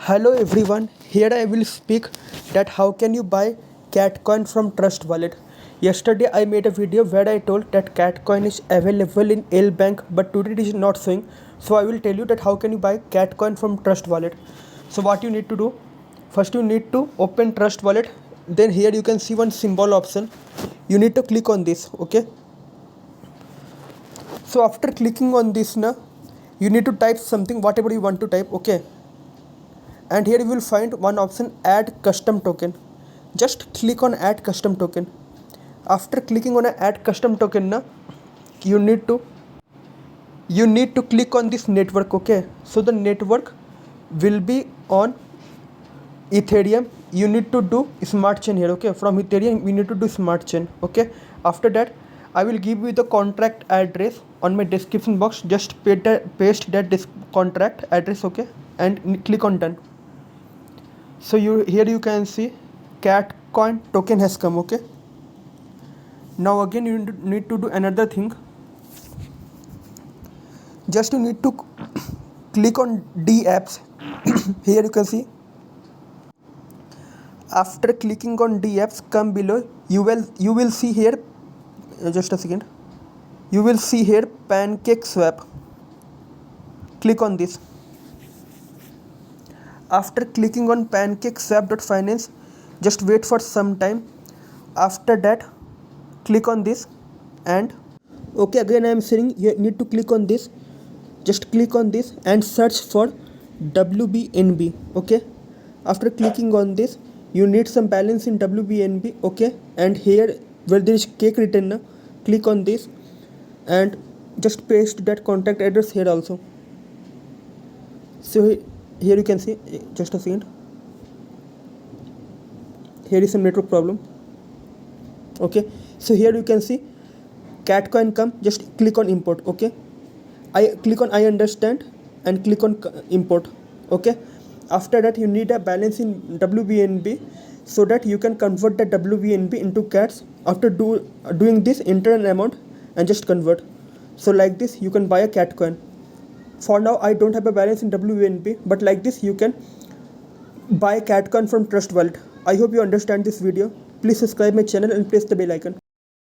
Hello everyone, here I will speak that how can you buy Catcoin from Trust Wallet. Yesterday I made a video where I told that Catcoin is available in L Bank but today it is not showing. So I will tell you that how can you buy Catcoin from Trust Wallet. So what you need to do, first you need to open Trust Wallet, then here you can see one symbol option. You need to click on this, okay. So after clicking on this now, you need to type something whatever you want to type, okay. And here you will find one option, add custom token. Just click on add custom token. After clicking on add custom token now, you need to click on this network, okay. So the network will be on Ethereum. You need to do smart chain here, okay. From Ethereum we need to do smart chain, okay. After that I will give you the contract address on my description box. Just paste that contract address, okay, and click on done. So here you can see Catcoin token has come, okay. Now again you need to do another thing. Just you need to click on D apps. Here you can see. After clicking on D apps, come below. You will see here. Just a second. You will see here PancakeSwap. Click on this. After clicking on PancakeSwap.finance, just wait for some time. After that, click on this and okay, again I am saying you need to click on this. Just click on this and search for WBNB, okay. After clicking on this, you need some balance in WBNB, okay. And here where there is cake written now, click on this and just paste that contact address here also. So here you can see, just a second, here is some network problem, okay. So here you can see Catcoin come, just click on import, okay. I click on I understand and click on import, okay. After that you need a balance in WBNB so that you can convert the WBNB into cats. After doing this, enter an amount and just convert. So like this you can buy a Catcoin. For now I don't have a balance in WBNB, but like this you can buy Catcoin from Trust Wallet. I hope you understand this video. Please subscribe my channel and press the bell icon.